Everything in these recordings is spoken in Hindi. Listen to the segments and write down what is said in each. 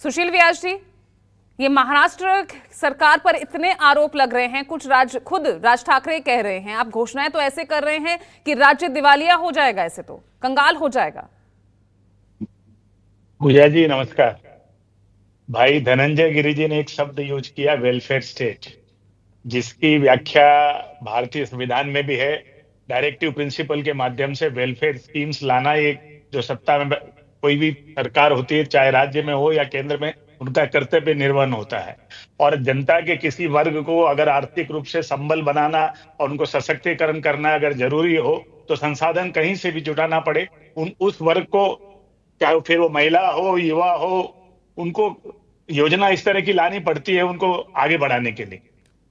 सुशील व्यास जी, ये महाराष्ट्र सरकार पर इतने आरोप लग रहे हैं, कुछ खुद राज ठाकरे कह रहे हैं, आप घोषणाएं तो ऐसे कर रहे हैं कि राज्य दिवालिया हो जाएगा, ऐसे तो कंगाल हो जाएगा। पूजा जी नमस्कार। भाई धनंजय गिरि जी ने एक शब्द यूज किया, वेलफेयर स्टेट, जिसकी व्याख्या भारतीय संविधान में भी है। डायरेक्टिव प्रिंसिपल के माध्यम से वेलफेयर स्कीम्स लाना, एक जो सत्ता में कोई भी सरकार होती है, चाहे राज्य में हो या केंद्र में, उनका कर्तव्य निर्वहन होता है। और जनता के किसी वर्ग को अगर आर्थिक रूप से संबल बनाना और उनको सशक्तिकरण करना अगर जरूरी हो, तो संसाधन कहीं से भी जुटाना पड़े, उस वर्ग को, चाहे फिर वो महिला हो, युवा हो, उनको योजना इस तरह की लानी पड़ती है उनको आगे बढ़ाने के लिए।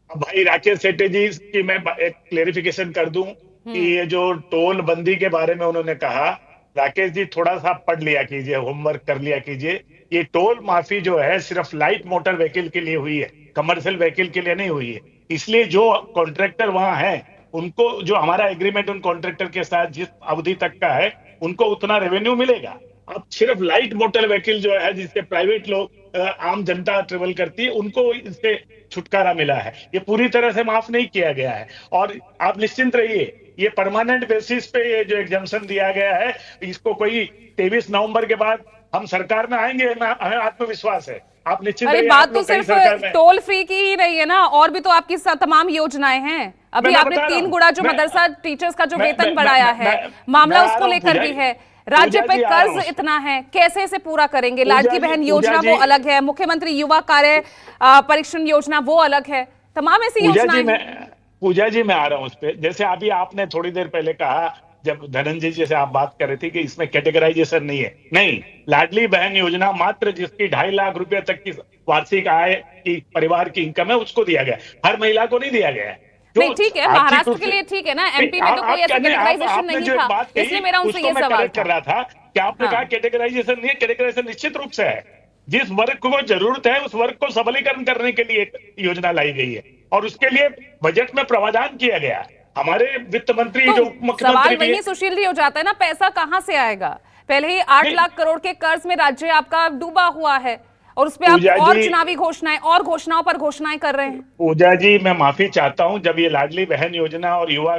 अब भाई राकेश सेठी जी की मैं एक क्लेरिफिकेशन कर दूं कि ये जो टोल बंदी के बारे में उन्होंने कहा, राकेश जी थोड़ा सा पढ़ लिया कीजिए, होमवर्क कर लिया कीजिए। ये टोल माफी जो है सिर्फ लाइट मोटर व्हीकल के लिए हुई है, कमर्शियल व्हीकल के लिए नहीं हुई है। इसलिए जो कॉन्ट्रैक्टर वहां है, उनको जो हमारा एग्रीमेंट उन कॉन्ट्रैक्टर के साथ जिस अवधि तक का है, उनको उतना रेवेन्यू मिलेगा। अब सिर्फ लाइट मोटर व्हीकल जो है, जिससे प्राइवेट लोग, आम जनता ट्रेवल करती है, उनको इससे छुटकारा मिला है। ये पूरी तरह से माफ नहीं किया गया है। और आप निश्चिंत रहिए, ये परमानेंट बेसिस पे ये जो एग्जम्पशन दिया गया है, इसको कोई 23 नवंबर के बाद हम सरकार में आएंगे, हमें आत्मविश्वास है। आप निश्चित अरे रहिए। बात तो सिर्फ टोल फ्री की ही नहीं है ना, और भी तो आपकी तमाम योजनाएं हैं। अभी आपने 3 गुना जो मदरसा टीचर्स का जो वेतन बढ़ाया है, मामला उसको लेकर भी है। राज्य पे कर्ज इतना है, कैसे इसे पूरा करेंगे? लाडली बहन योजना वो अलग है, मुख्यमंत्री युवा कार्य परीक्षण योजना वो अलग है, तमाम ऐसी योजनाएं हैं। पूजा जी मैं आ रहा हूं उस पर। जैसे अभी आपने थोड़ी देर पहले कहा, जब धनंजय जी से आप बात कर रहे थे कि इसमें कैटेगराइजेशन नहीं है, नहीं, लाडली बहन योजना मात्र जिसकी 2.5 लाख रुपए तक की वार्षिक आय की परिवार की इनकम है, उसको दिया गया, हर महिला को नहीं दिया गया। नहीं ठीक है, महाराष्ट्र के लिए ठीक है ना, एमपी में तो कोई ऐसा कैटेगराइजेशन नहीं था, इसलिए मेरा उनसे ये सवाल कर रहा था कि आपने कहा कैटेगराइजेशन नहीं है। कैटेगराइजेशन निश्चित रूप से है। जिस वर्ग को जरूरत है, उस वर्ग को सबलीकरण करने के लिए एक योजना लाई गई है, और उसके लिए बजट में प्रावधान किया गया। हमारे वित्त मंत्री तो जो मुख्यमंत्री वही सुशील जी हो जाता है ना, पैसा कहां से आएगा? पहले ही 8 लाख करोड़ के कर्ज में राज्य आपका डूबा हुआ है, और उसपे आप और चुनावी घोषणाएं और घोषणाओं पर घोषणाएं कर रहे हैं। पूजा जी मैं माफी चाहता हूं, जब ये लाडली बहन योजना और युवा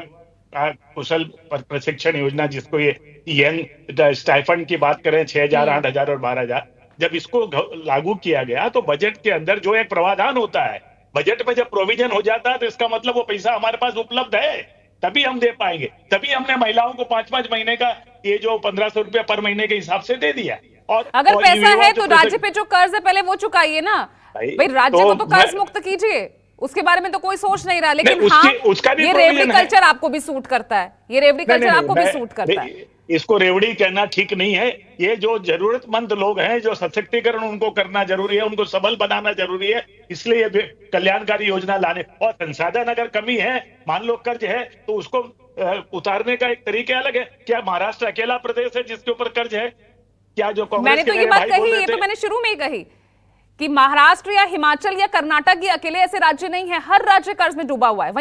कुशल प्रशिक्षण योजना, जिसको ये यंग स्टाइफंड की बात करें, 6,000, 8,000 और 12,000, जब इसको लागू किया गया, तो बजट के अंदर जो एक प्रावधान होता है, बजट में जब प्रोविजन हो जाता है, तो इसका मतलब वो पैसा हमारे पास उपलब्ध है, तभी हम दे पाएंगे। तभी हमने महिलाओं को 5-5 महीने का ये जो 1,500 रुपया पर महीने के हिसाब से दे दिया। और अगर पैसा है तो राज्य पे जो कर्ज है पहले वो चुकाइए ना भाई, राज्य को तो कर्ज मुक्त कीजिए, उसके बारे में तो कोई सोच नहीं रहा। लेकिन हाँ, ये रेवड़ी कल्चर आपको भी सूट करता है, ये रेवड़ी कल्चर आपको भी सूट करता है। इसको रेवड़ी कहना ठीक नहीं है। ये जो जरूरतमंद लोग हैं, जो सशक्तिकरण उनको करना जरूरी है, उनको सबल बनाना जरूरी है, इसलिए ये कल्याणकारी योजना लाने। और संसाधन अगर कमी है, मान लो कर्ज है, तो उसको उतारने का एक तरीका अलग है। क्या महाराष्ट्र अकेला प्रदेश है जिसके ऊपर कर्ज है? क्या जो मैंने तो ये बात कही, ये तो मैंने शुरू में ही कही कि महाराष्ट्र या हिमाचल या कर्नाटक ये अकेले ऐसे राज्य नहीं है, हर राज्य कर्ज में डूबा हुआ है।